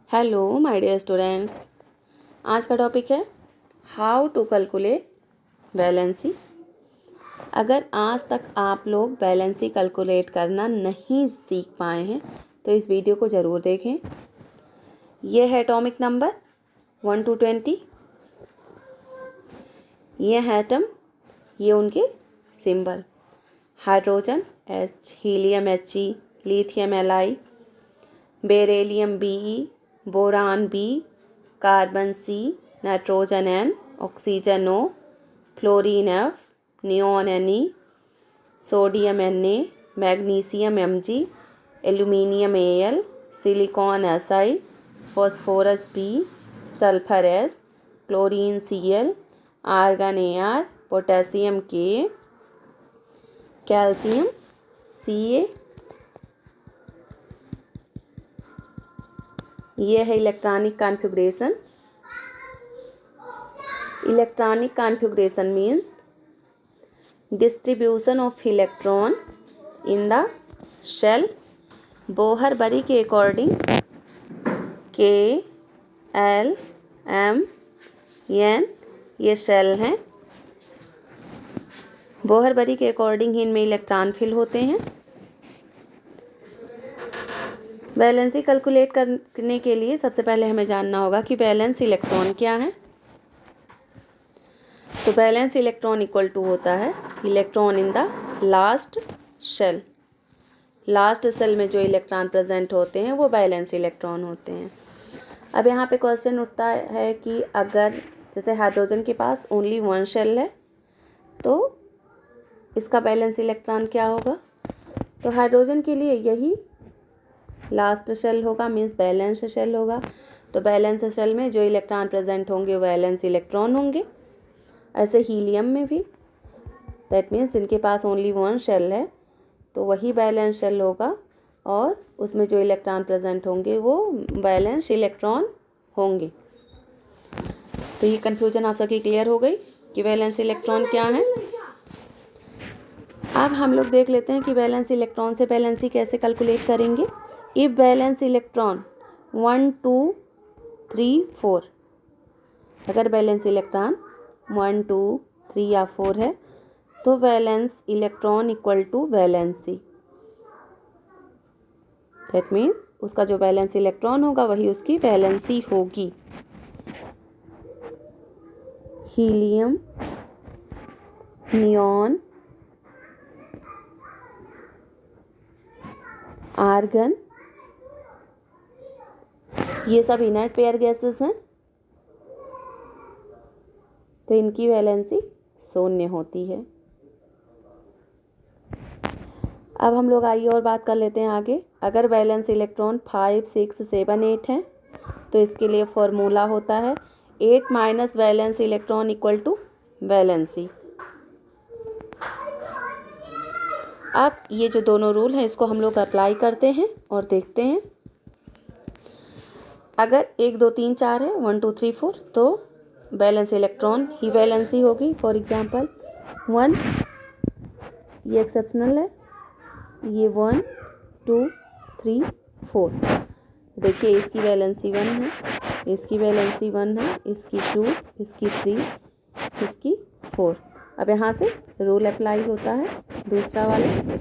Hello my dear students. आज का topic है हाउ टू कैलकुलेट वैलेंसी। अगर आज तक आप लोग वैलेंसी कैलकुलेट करना नहीं सीख पाए हैं तो इस वीडियो को ज़रूर देखें। यह है एटॉमिक नंबर 1 to 20। ये है एटम, ये उनके symbol. Hydrogen H, helium He, lithium Li, beryllium Be, boron B, carbon C, nitrogen N, oxygen O, fluorine F, neon Ne, sodium Na, magnesium Mg, aluminium Al, silicon Si, phosphorus B, sulphur S, chlorine Cl, argon Ar, potassium K, calcium Ca। ये है electronic configuration. Electronic configuration means distribution of electron in the shell. Bohr Bury के according K, L, M, N ये shell हैं। Bohr Bury के according इनमें electron fill होते हैं। Valency calculate करने के लिए सबसे पहले हमें जानना होगा कि वैलेंस इलेक्ट्रॉन क्या है। तो वैलेंस इलेक्ट्रॉन इक्वल टू होता है electron in the last shell. Last shell में जो इलेक्ट्रॉन प्रेजेंट होते हैं वो वैलेंस इलेक्ट्रॉन होते हैं। अब यहाँ पे क्वेश्चन उठता है कि अगर जैसे हाइड्रोजन के पास ओनली वन शेल है तो इसका वैलेंस इलेक्ट्रॉन क्या होगा। तो हाइड्रोजन के लिए यही लास्ट शेल होगा, मीन्स बैलेंस शेल होगा। तो बैलेंस शेल में जो इलेक्ट्रॉन प्रेजेंट होंगे वैलेंस इलेक्ट्रॉन होंगे। ऐसे हीलियम में भी दैट मीन्स इनके पास ओनली वन शेल है तो वही बैलेंस शेल होगा और उसमें जो इलेक्ट्रॉन प्रेजेंट होंगे वो बैलेंस इलेक्ट्रॉन होंगे। तो ये कन्फ्यूजन आप सबकी क्लियर हो गई कि वैलेंस इलेक्ट्रॉन क्या है। अब हम लोग देख लेते हैं कि वैलेंस इलेक्ट्रॉन से वैलेंसी कैसे कैलकुलेट करेंगे। इफ वैलेंस इलेक्ट्रॉन 1, 2, 3, 4, अगर वैलेंस इलेक्ट्रॉन 1, 2, 3 या 4 है तो valence electron equal to valency. That means उसका जो वैलेंस इलेक्ट्रॉन होगा वही उसकी वैलेंसी होगी। हीलियम, नियॉन, आर्गन ये सब इनर्ट पेयर गैसेस हैं तो इनकी वैलेंसी शून्य होती है। अब हम लोग आइए और बात कर लेते हैं आगे। अगर वैलेंस इलेक्ट्रॉन 5, 6, 7, 8 है तो इसके लिए फॉर्मूला होता है 8 minus valence electron equal to valency. अब ये जो दोनों रूल हैं इसको हम लोग अप्लाई करते हैं और देखते हैं। अगर 1, 2, 3, 4 है 1, 2, 3, 4 तो बैलेंस इलेक्ट्रॉन ही वैलेंसी होगी। फॉर एग्जांपल 1 ये एक्सेप्शनल है, ये 1, 2, 3, 4। देखिए इसकी वैलेंसी 1 है, इसकी वैलेंसी 1 है, इसकी 2, इसकी 3, इसकी 4। अब यहाँ से रूल अप्लाई होता है दूसरा वाला।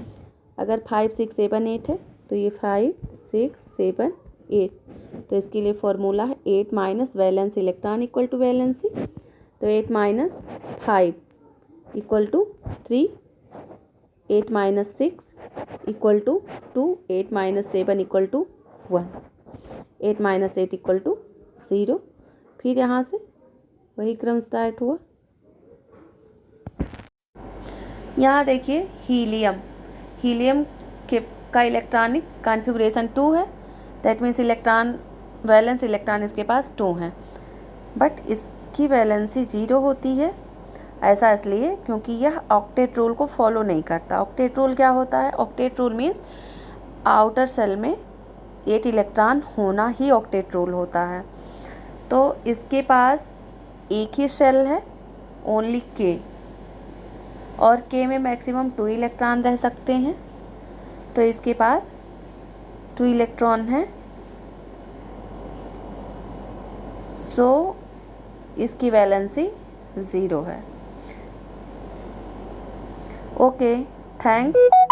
अगर 5, 6, 7, 8 है तो ये 5, 6, 7, 8 तो इसके लिए फॉर्मूला है 8 minus valence electron equal to valency. तो 8 minus 5 equal to 3, 8 minus 6 equal to 2, 8 minus 7 equal to 1, 8 minus 8 equal to 0। फिर यहाँ से वही क्रम स्टार्ट हुआ। यहाँ देखिए हीलियम का इलेक्ट्रॉनिक कॉन्फ़िगरेशन 2 है। दैट मीन्स वैलेंस इलेक्ट्रॉन इसके पास 2 हैं बट इसकी वैलेंसी 0 होती है। ऐसा इसलिए क्योंकि यह ऑक्टेट रूल को फॉलो नहीं करता। ऑक्टेट रूल क्या होता है? Octet rule means outer shell में 8 इलेक्ट्रॉन होना ही ऑक्टेट रूल होता है। तो इसके पास एक ही शेल है ओनली K और K में मैक्सिमम 2 इलेक्ट्रॉन रह सकते हैं तो इसके पास 2 इलेक्ट्रॉन है सो इसकी वैलेंसी 0 है। Okay, thanks.